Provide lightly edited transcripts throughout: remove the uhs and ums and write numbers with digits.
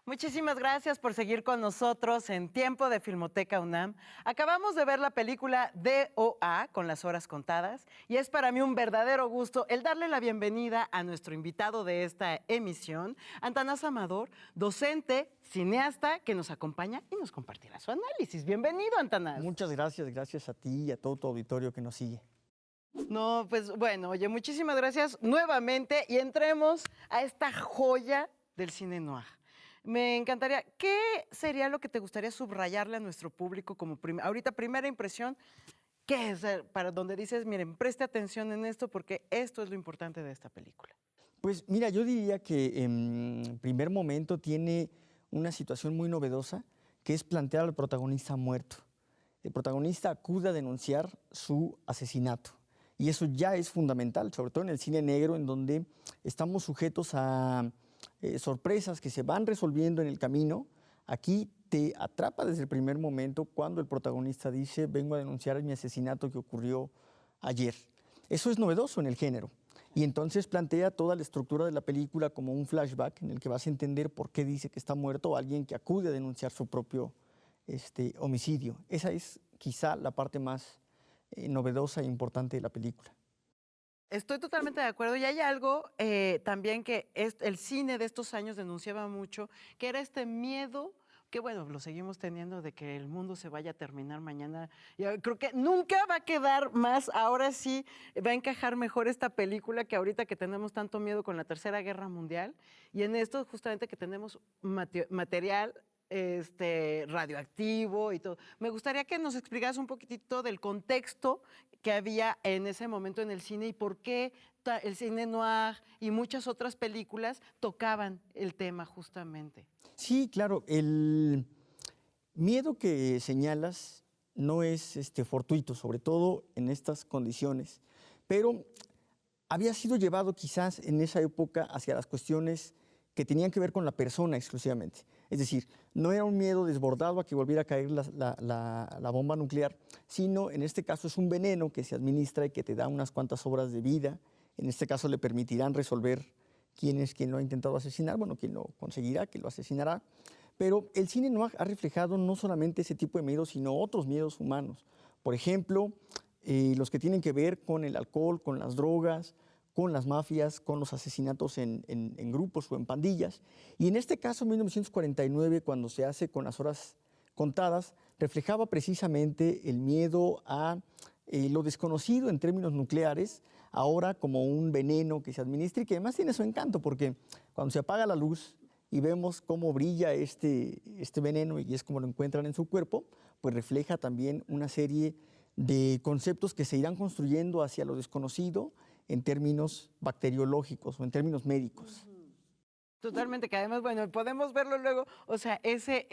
Muchísimas gracias por seguir con nosotros en Tiempo de Filmoteca UNAM. Acabamos de ver la película DOA con las horas contadas y es para mí un verdadero gusto el darle la bienvenida a nuestro invitado de esta emisión, Antanas Amador, docente, cineasta que nos acompaña y nos compartirá su análisis. Bienvenido, Antanas. Muchas gracias, gracias a ti y a todo tu auditorio que nos sigue. No, pues bueno, oye, muchísimas gracias nuevamente y entremos a esta joya del cine noir. Me encantaría, ¿qué sería lo que te gustaría subrayarle a nuestro público como ahorita primera impresión? ¿Qué es para donde dices, miren, preste atención en esto porque esto es lo importante de esta película? Pues mira, yo diría que en primer momento tiene una situación muy novedosa, que es plantear al protagonista muerto. El protagonista acude a denunciar su asesinato. Y eso ya es fundamental, sobre todo en el cine negro, en donde estamos sujetos a sorpresas que se van resolviendo en el camino. Aquí te atrapa desde el primer momento cuando el protagonista dice, vengo a denunciar mi asesinato que ocurrió ayer. Eso es novedoso en el género. Y entonces plantea toda la estructura de la película como un flashback en el que vas a entender por qué dice que está muerto alguien que acude a denunciar su propio homicidio. Esa es quizá la parte más novedosa e importante de la película. Estoy totalmente de acuerdo y hay algo también que el cine de estos años denunciaba mucho, que era este miedo que bueno, lo seguimos teniendo de que el mundo se vaya a terminar mañana. Yo creo que nunca va a quedar más, ahora sí va a encajar mejor esta película que ahorita que tenemos tanto miedo con la Tercera Guerra Mundial y en esto justamente que tenemos material radioactivo y todo. Me gustaría que nos explicaras un poquitito del contexto que había en ese momento en el cine y por qué el cine noir y muchas otras películas tocaban el tema justamente. Sí, claro, el miedo que señalas no es fortuito, sobre todo en estas condiciones, pero había sido llevado quizás en esa época hacia las cuestiones que tenían que ver con la persona exclusivamente. Es decir, no era un miedo desbordado a que volviera a caer la bomba nuclear, sino en este caso es un veneno que se administra y que te da unas cuantas horas de vida. En este caso le permitirán resolver quién es quien lo ha intentado asesinar, bueno, quien lo conseguirá, que lo asesinará. Pero el cine noir ha reflejado no solamente ese tipo de miedos, sino otros miedos humanos. Por ejemplo, los que tienen que ver con el alcohol, con las drogas, con las mafias, con los asesinatos en grupos o en pandillas. Y en este caso, en 1949, cuando se hace con las horas contadas, reflejaba precisamente el miedo a lo desconocido en términos nucleares, ahora como un veneno que se administra y que además tiene su encanto, porque cuando se apaga la luz y vemos cómo brilla este veneno y es como lo encuentran en su cuerpo, pues refleja también una serie de conceptos que se irán construyendo hacia lo desconocido en términos bacteriológicos o en términos médicos. Totalmente, que además, bueno, podemos verlo luego, o sea, ese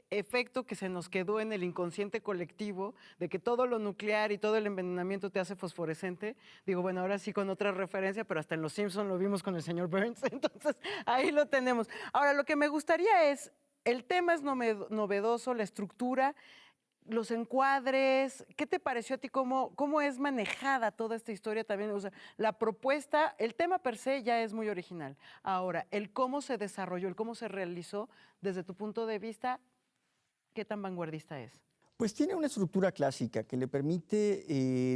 efecto que se nos quedó en el inconsciente colectivo, de que todo lo nuclear y todo el envenenamiento te hace fosforescente, digo, bueno, ahora sí con otra referencia, pero hasta en Los Simpson lo vimos con el señor Burns, entonces ahí lo tenemos. Ahora, lo que me gustaría es, el tema es novedoso, la estructura, los encuadres, ¿qué te pareció a ti? ¿Cómo es manejada toda esta historia también? O sea, la propuesta, el tema per se ya es muy original. Ahora, el cómo se desarrolló, el cómo se realizó, desde tu punto de vista, ¿qué tan vanguardista es? Pues tiene una estructura clásica que le permite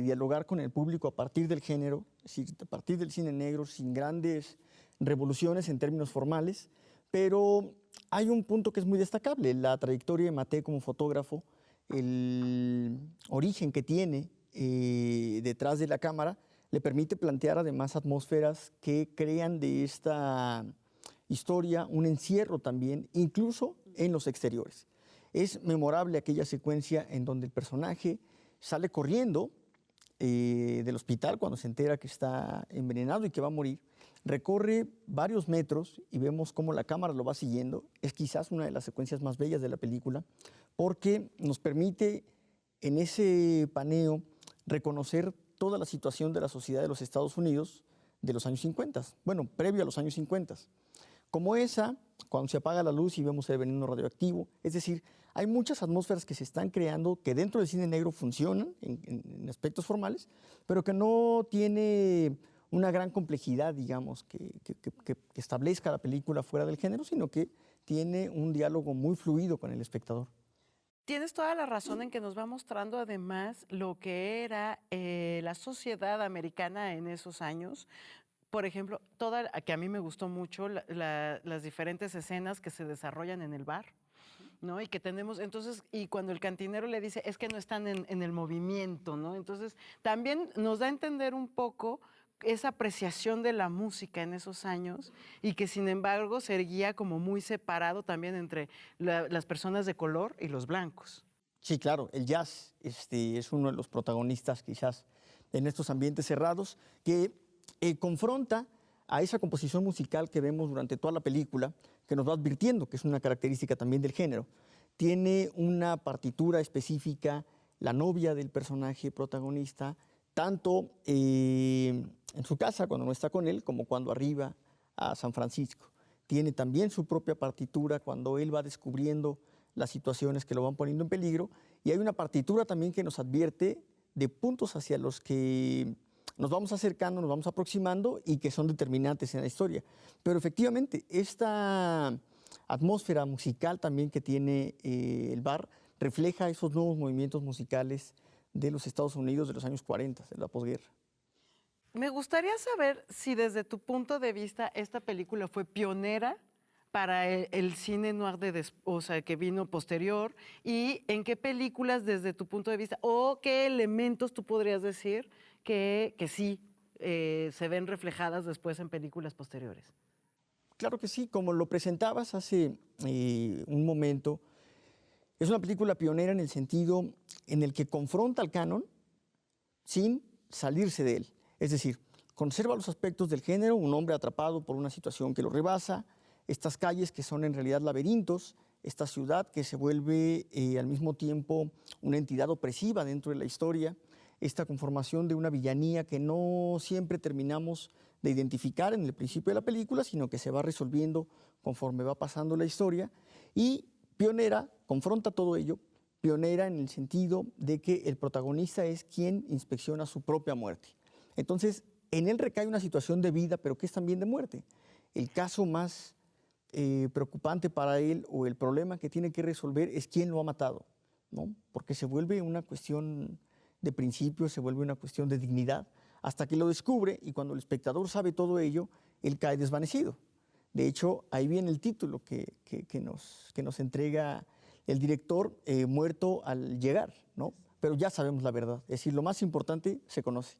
dialogar con el público a partir del género, es decir, a partir del cine negro, sin grandes revoluciones en términos formales, pero hay un punto que es muy destacable, la trayectoria de Maté como fotógrafo, el origen que tiene detrás de la cámara, le permite plantear además atmósferas que crean de esta historia un encierro también, incluso en los exteriores. Es memorable aquella secuencia en donde el personaje sale corriendo del hospital cuando se entera que está envenenado y que va a morir. Recorre varios metros y vemos cómo la cámara lo va siguiendo. Es quizás una de las secuencias más bellas de la película porque nos permite en ese paneo reconocer toda la situación de la sociedad de los Estados Unidos de los años 50, bueno, previo a los años 50. Como esa, cuando se apaga la luz y vemos el veneno radioactivo. Es decir, hay muchas atmósferas que se están creando que dentro del cine negro funcionan en aspectos formales, pero que no tiene una gran complejidad, digamos, que establezca la película fuera del género, sino que tiene un diálogo muy fluido con el espectador. Tienes toda la razón en que nos va mostrando además lo que era la sociedad americana en esos años. Por ejemplo, que a mí me gustó mucho las diferentes escenas que se desarrollan en el bar, ¿no? Y que tenemos, entonces, y cuando el cantinero le dice, es que no están en el movimiento, ¿no? Entonces, también nos da a entender un poco esa apreciación de la música en esos años y que sin embargo seguía como muy separado también entre las personas de color y los blancos. Sí, claro, el jazz es uno de los protagonistas quizás en estos ambientes cerrados que confronta a esa composición musical que vemos durante toda la película, que nos va advirtiendo que es una característica también del género. Tiene una partitura específica, la novia del personaje protagonista, tanto en su casa cuando no está con él, como cuando arriba a San Francisco. Tiene también su propia partitura cuando él va descubriendo las situaciones que lo van poniendo en peligro, y hay una partitura también que nos advierte de puntos hacia los que nos vamos acercando, nos vamos aproximando y que son determinantes en la historia. Pero efectivamente, esta atmósfera musical también que tiene el bar refleja esos nuevos movimientos musicales de los Estados Unidos de los años 40, de la posguerra. Me gustaría saber si desde tu punto de vista esta película fue pionera para el cine noir o sea, que vino posterior, y en qué películas desde tu punto de vista o qué elementos tú podrías decir que sí se ven reflejadas después en películas posteriores. Claro que sí, como lo presentabas hace un momento, es una película pionera en el sentido en el que confronta al canon sin salirse de él. Es decir, conserva los aspectos del género, un hombre atrapado por una situación que lo rebasa, estas calles que son en realidad laberintos, esta ciudad que se vuelve al mismo tiempo una entidad opresiva dentro de la historia, esta conformación de una villanía que no siempre terminamos de identificar en el principio de la película, sino que se va resolviendo conforme va pasando la historia. Y pionera, confronta todo ello, pionera en el sentido de que el protagonista es quien inspecciona su propia muerte. Entonces, en él recae una situación de vida, pero que es también de muerte. El caso más preocupante para él, o el problema que tiene que resolver, es quién lo ha matado, ¿no? Porque se vuelve una cuestión de principio, se vuelve una cuestión de dignidad, hasta que lo descubre, y cuando el espectador sabe todo ello, él cae desvanecido. De hecho, ahí viene el título que nos entrega el director, muerto al llegar, ¿no? Pero ya sabemos la verdad, es decir, lo más importante se conoce.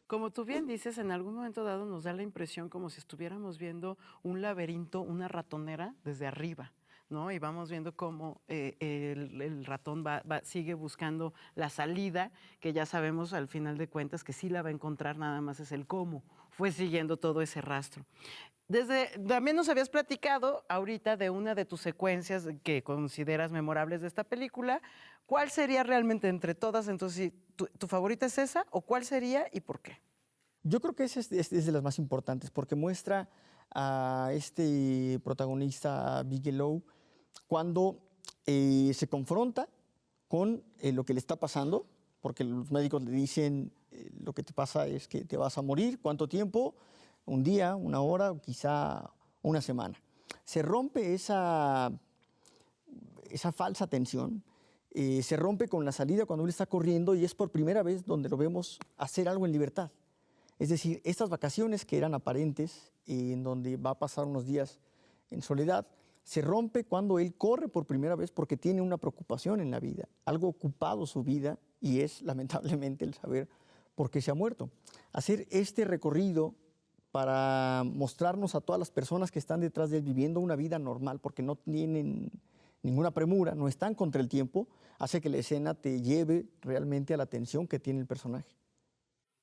Como tú bien dices, en algún momento dado nos da la impresión como si estuviéramos viendo un laberinto, una ratonera desde arriba, ¿no? Y vamos viendo cómo el ratón sigue buscando la salida, que ya sabemos al final de cuentas que sí la va a encontrar, nada más es el cómo. Fue siguiendo todo ese rastro. También nos habías platicado ahorita de una de tus secuencias que consideras memorables de esta película. ¿Cuál sería realmente entre todas? Entonces, ¿tu favorita es esa o cuál sería y por qué? Yo creo que esa es de las más importantes porque muestra a este protagonista Bigelow cuando se confronta con lo que le está pasando, porque los médicos le dicen lo que te pasa es que te vas a morir. ¿Cuánto tiempo? Un día, una hora, o quizá una semana. Se rompe esa falsa tensión, se rompe con la salida cuando él está corriendo, y es por primera vez donde lo vemos hacer algo en libertad. Es decir, estas vacaciones que eran aparentes, en donde va a pasar unos días en soledad, se rompe cuando él corre por primera vez porque tiene una preocupación en la vida, algo ocupado su vida, y es lamentablemente el saber por qué se ha muerto. Hacer este recorrido para mostrarnos a todas las personas que están detrás de él viviendo una vida normal, porque no tienen ninguna premura, no están contra el tiempo, hace que la escena te lleve realmente a la tensión que tiene el personaje.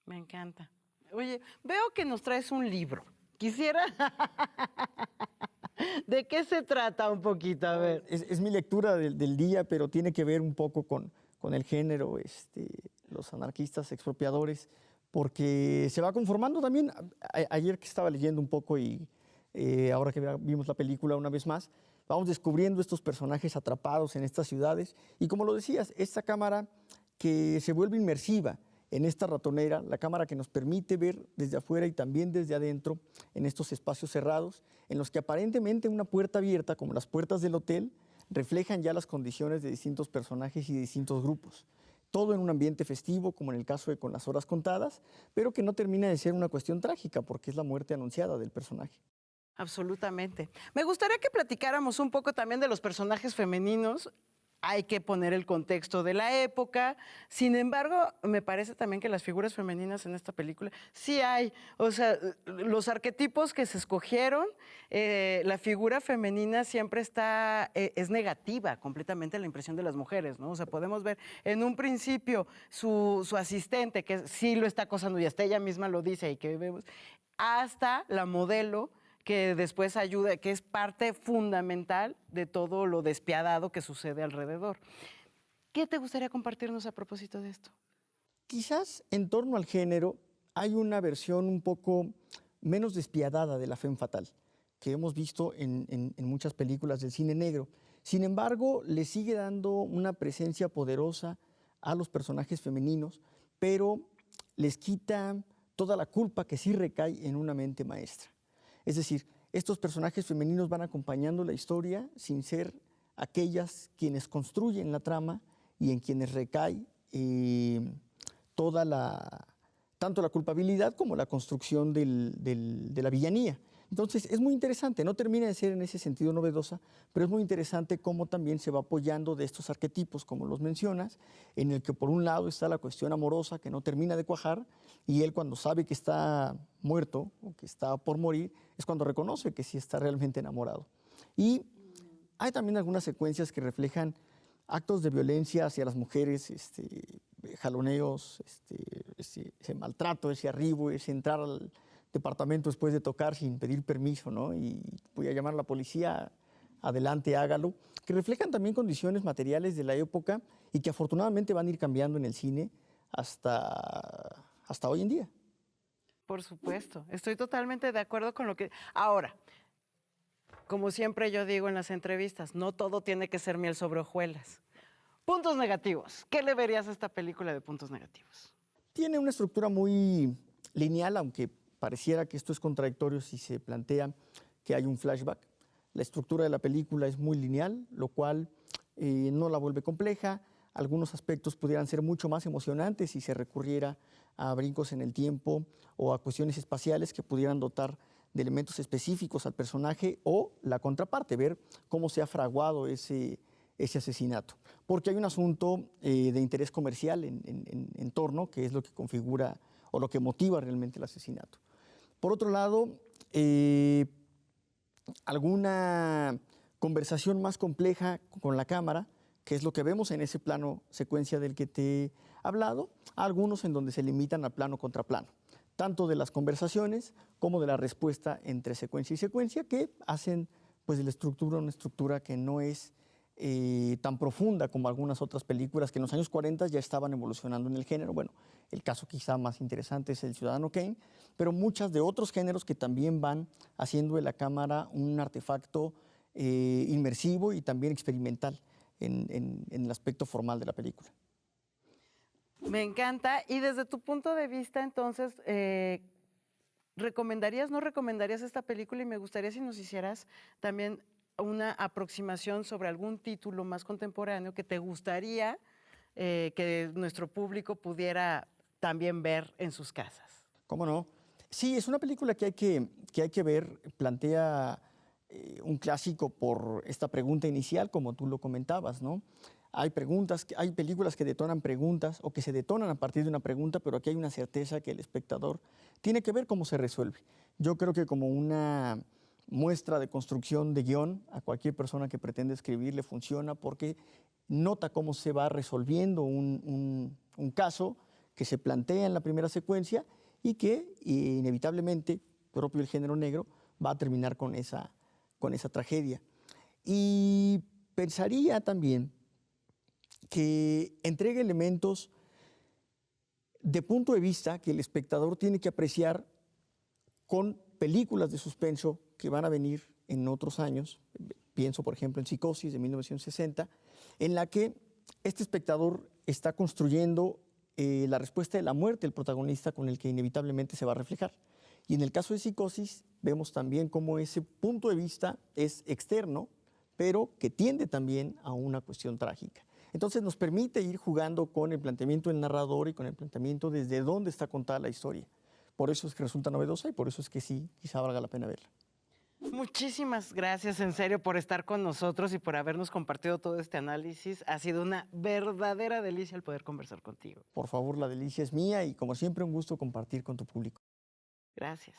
Me encanta. Oye, veo que nos traes un libro. Quisiera... ¿De qué se trata un poquito? A ver. Es mi lectura del día, pero tiene que ver un poco con el género, los anarquistas expropiadores, porque se va conformando también. Ayer que estaba leyendo un poco y ahora que vimos la película una vez más, vamos descubriendo estos personajes atrapados en estas ciudades. Y como lo decías, esta cámara que se vuelve inmersiva en esta ratonera, la cámara que nos permite ver desde afuera y también desde adentro en estos espacios cerrados, en los que aparentemente una puerta abierta, como las puertas del hotel, reflejan ya las condiciones de distintos personajes y de distintos grupos. Todo en un ambiente festivo, como en el caso de Con las horas contadas, pero que no termina de ser una cuestión trágica, porque es la muerte anunciada del personaje. Absolutamente. Me gustaría que platicáramos un poco también de los personajes femeninos. Hay que poner el contexto de la época. Sin embargo, me parece también que las figuras femeninas en esta película sí hay. O sea, los arquetipos que se escogieron, la figura femenina siempre es negativa completamente a la impresión de las mujeres, ¿no? O sea, podemos ver en un principio su asistente, que sí lo está acosando y hasta ella misma lo dice y que vemos, hasta la modelo que después ayuda, que es parte fundamental de todo lo despiadado que sucede alrededor. ¿Qué te gustaría compartirnos a propósito de esto? Quizás en torno al género hay una versión un poco menos despiadada de la femme fatale, que hemos visto en muchas películas del cine negro. Sin embargo, le sigue dando una presencia poderosa a los personajes femeninos, pero les quita toda la culpa que sí recae en una mente maestra. Es decir, estos personajes femeninos van acompañando la historia sin ser aquellas quienes construyen la trama y en quienes recae tanto la culpabilidad como la construcción de la villanía. Entonces, es muy interesante, no termina de ser en ese sentido novedosa, pero es muy interesante cómo también se va apoyando de estos arquetipos, como los mencionas, en el que por un lado está la cuestión amorosa que no termina de cuajar, y él cuando sabe que está muerto o que está por morir, es cuando reconoce que sí está realmente enamorado. Y hay también algunas secuencias que reflejan actos de violencia hacia las mujeres, jaloneos, ese maltrato, ese arribo, ese entrar al departamento después de tocar sin pedir permiso, ¿no? Y voy a llamar a la policía, adelante, hágalo, que reflejan también condiciones materiales de la época y que afortunadamente van a ir cambiando en el cine hasta hoy en día. Por supuesto, estoy totalmente de acuerdo con lo que... Ahora, como siempre yo digo en las entrevistas, no todo tiene que ser miel sobre hojuelas. Puntos negativos. ¿Qué le verías a esta película de puntos negativos? Tiene una estructura muy lineal, aunque pareciera que esto es contradictorio si se plantea que hay un flashback. La estructura de la película es muy lineal, lo cual no la vuelve compleja. Algunos aspectos pudieran ser mucho más emocionantes si se recurriera a brincos en el tiempo o a cuestiones espaciales que pudieran dotar de elementos específicos al personaje, o la contraparte, ver cómo se ha fraguado ese asesinato. Porque hay un asunto de interés comercial en torno, que es lo que configura o lo que motiva realmente el asesinato. Por otro lado, alguna conversación más compleja con la cámara, que es lo que vemos en ese plano secuencia del que te he hablado, a algunos en donde se limitan a plano contra plano, tanto de las conversaciones como de la respuesta entre secuencia y secuencia, que hacen pues, de la estructura una estructura que no es tan profunda como algunas otras películas que en los años 40 ya estaban evolucionando en el género. Bueno, el caso quizá más interesante es El Ciudadano Kane, pero muchas de otros géneros que también van haciendo de la cámara un artefacto inmersivo y también experimental en el aspecto formal de la película. Me encanta. Y desde tu punto de vista, entonces, ¿recomendarías, no recomendarías esta película? Y me gustaría si nos hicieras también una aproximación sobre algún título más contemporáneo que te gustaría que nuestro público pudiera también ver en sus casas. ¿Cómo no? Sí, es una película que hay que ver, plantea un clásico por esta pregunta inicial, como tú lo comentabas, ¿no? Hay películas que detonan preguntas o que se detonan a partir de una pregunta, pero aquí hay una certeza que el espectador tiene que ver cómo se resuelve. Yo creo que como una muestra de construcción de guión, a cualquier persona que pretende escribir le funciona porque nota cómo se va resolviendo un caso que se plantea en la primera secuencia y que inevitablemente, propio del género negro, va a terminar con esa tragedia. Y pensaría también que entrega elementos de punto de vista que el espectador tiene que apreciar con películas de suspenso que van a venir en otros años. Pienso, por ejemplo, en Psicosis de 1960, en la que este espectador está construyendo la respuesta de la muerte del protagonista con el que inevitablemente se va a reflejar. Y en el caso de Psicosis, vemos también cómo ese punto de vista es externo, pero que tiende también a una cuestión trágica. Entonces nos permite ir jugando con el planteamiento del narrador y con el planteamiento desde dónde está contada la historia. Por eso es que resulta novedosa y por eso es que sí, quizá valga la pena verla. Muchísimas gracias, en serio, por estar con nosotros y por habernos compartido todo este análisis. Ha sido una verdadera delicia el poder conversar contigo. Por favor, la delicia es mía y como siempre un gusto compartir con tu público. Gracias.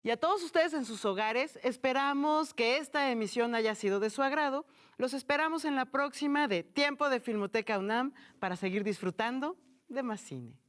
Y a todos ustedes en sus hogares, esperamos que esta emisión haya sido de su agrado. Los esperamos en la próxima de Tiempo de Filmoteca UNAM para seguir disfrutando de más cine.